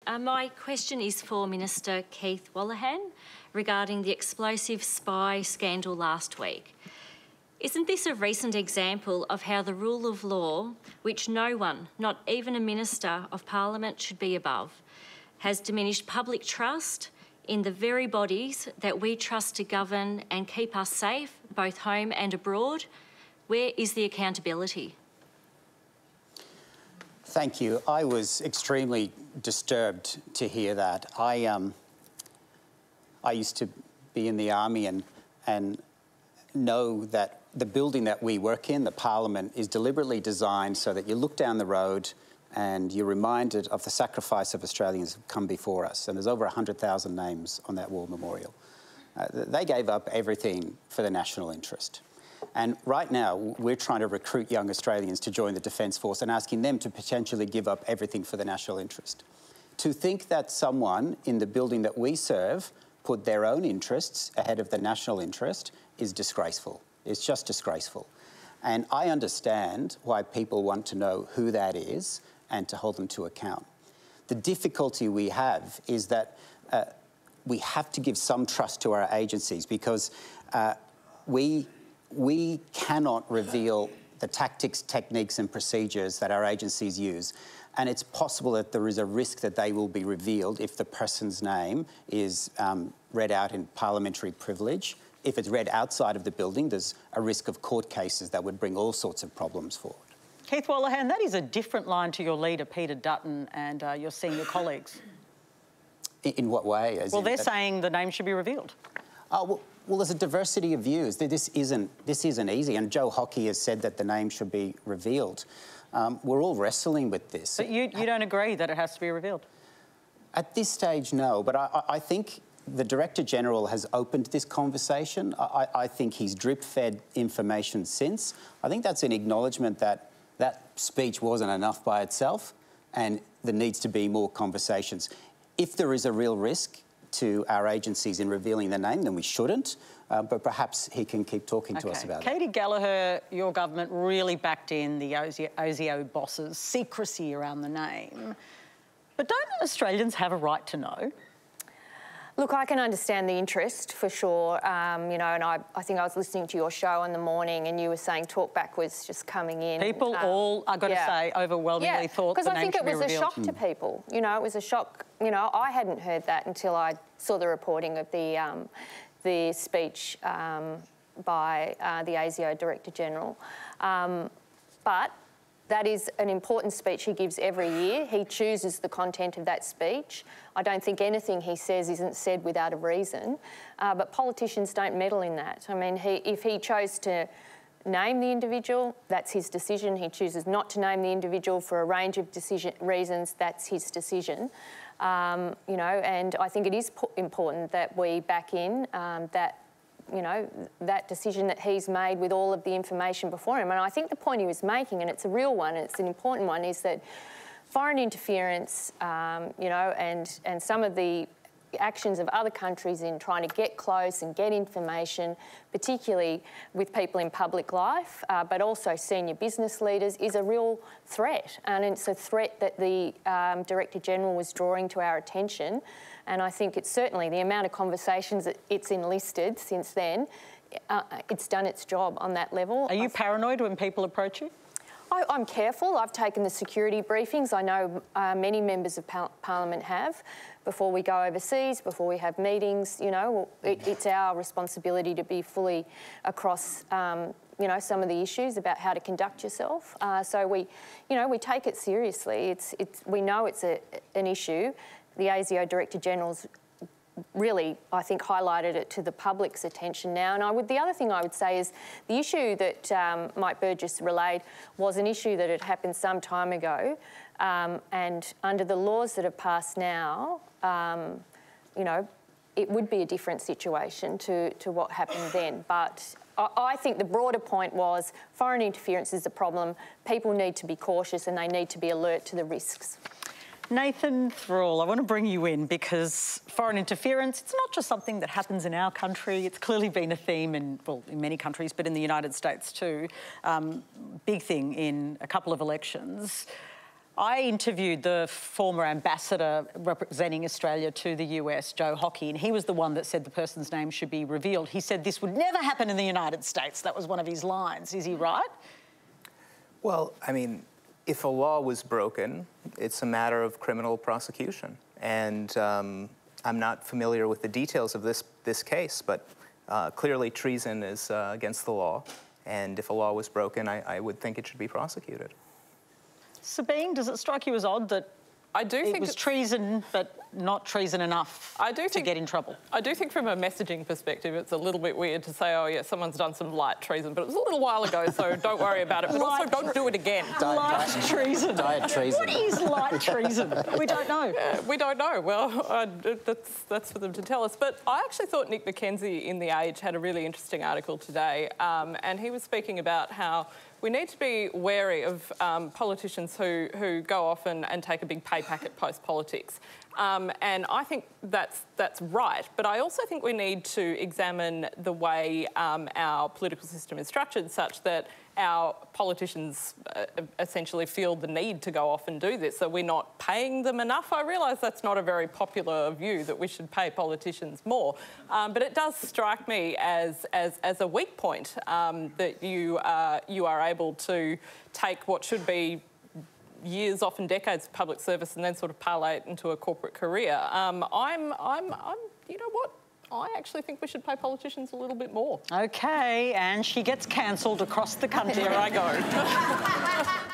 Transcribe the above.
My question is for Minister Keith Wolahan regarding the explosive spy scandal last week. Isn't this a recent example of how the rule of law, which no one, not even a Minister of Parliament, should be above, has diminished public trust in the very bodies that we trust to govern and keep us safe, both home and abroad? Where is the accountability? Thank you. I was extremely disturbed to hear that. I used to be in the army and know that the building that we work in, the Parliament, is deliberately designed so that you look down the road and you're reminded of the sacrifice of Australians who've come before us. And there's over 100,000 names on that war memorial. They gave up everything for the national interest. And right now, we're trying to recruit young Australians to join the Defence Force and asking them to potentially give up everything for the national interest. To think that someone in the building that we serve put their own interests ahead of the national interest is disgraceful. It's just disgraceful. And I understand why people want to know who that is and to hold them to account. The difficulty we have is that we have to give some trust to our agencies because we cannot reveal the tactics, techniques and procedures that our agencies use. And it's possible that there is a risk that they will be revealed if the person's name is read out in parliamentary privilege. If it's read outside of the building, there's a risk of court cases that would bring all sorts of problems forward. Keith Wolahan, that is a different line to your leader, Peter Dutton, and your senior colleagues. In what way? Well, they're saying the name should be revealed. Well, there's a diversity of views. This isn't easy, and Joe Hockey has said that the name should be revealed. We're all wrestling with this. But you don't agree that it has to be revealed? At this stage, no, but I think the Director-General has opened this conversation. I think he's drip-fed information since. I think that's an acknowledgement that that speech wasn't enough by itself and there needs to be more conversations. If there is a real risk to our agencies in revealing the name, then we shouldn't, but perhaps he can keep talking to us about it. Katy Gallagher, your government really backed in the ASIO bosses' secrecy around the name. But don't Australians have a right to know? Look, I can understand the interest for sure, you know, and I think I was listening to your show in the morning and you were saying talkback was just coming in. People all, I've got to say, overwhelmingly thought the name should be revealed. Because I think it was a shock to people. You know, it was a shock. You know, I hadn't heard that until I saw the reporting of the speech by the ASIO Director-General. But that is an important speech he gives every year. He chooses the content of that speech. I don't think anything he says isn't said without a reason, but politicians don't meddle in that. I mean, if he chose to name the individual, that's his decision. He chooses not to name the individual for a range of reasons, that's his decision. You know, and I think it is important that we back in that, you know, that decision that he's made with all of the information before him. And I think the point he was making, and it's a real one, and it's an important one, is that foreign interference, you know, and some of the actions of other countries in trying to get close and get information, particularly with people in public life, but also senior business leaders, is a real threat. And it's a threat that the Director-General was drawing to our attention. And I think it's certainly the amount of conversations that it's enlisted since then, it's done its job on that level. Are you paranoid when people approach you? I'm careful. I've taken the security briefings. I know many members of Parliament have. Before we go overseas, before we have meetings, you know, it's our responsibility to be fully across, you know, some of the issues about how to conduct yourself. So we take it seriously. We know it's an issue. The ASIO Director-General's really, I think, highlighted it to the public's attention now. And the other thing I would say is the issue that Mike Burgess relayed was an issue that had happened some time ago. And under the laws that have passed now, you know, it would be a different situation to what happened then. But I think the broader point was foreign interference is a problem. People need to be cautious and they need to be alert to the risks. Nathan Thrall, I want to bring you in because foreign interference, it's not just something that happens in our country. It's clearly been a theme in many countries, but in the United States too. Big thing in a couple of elections. I interviewed the former ambassador representing Australia to the US, Joe Hockey, and he was the one that said the person's name should be revealed. He said this would never happen in the United States. That was one of his lines. Is he right? Well, I mean, if a law was broken, it's a matter of criminal prosecution. And I'm not familiar with the details of this case, but clearly treason is against the law. And if a law was broken, I would think it should be prosecuted. Sabine, does it strike you as odd that it was treason, but not treason enough to get in trouble? I do think from a messaging perspective, it's a little bit weird to say, oh, yeah, someone's done some light treason, but it was a little while ago, so don't worry about it. But also don't do it again. Light treason. Diet treason. What is light treason? We don't know. We don't know. Well, that's for them to tell us. But I actually thought Nick McKenzie in The Age had a really interesting article today, and he was speaking about how we need to be wary of politicians who go off and take a big pay packet post-politics. And I think that's right. But I also think we need to examine the way our political system is structured such that our politicians essentially feel the need to go off and do this. So we're not paying them enough. I realise that's not a very popular view, that we should pay politicians more. But it does strike me as a weak point that you are able to take what should be years, often decades of public service and then sort of parlay it into a corporate career. You know what? I actually think we should pay politicians a little bit more. OK, and she gets cancelled across the country. There I go.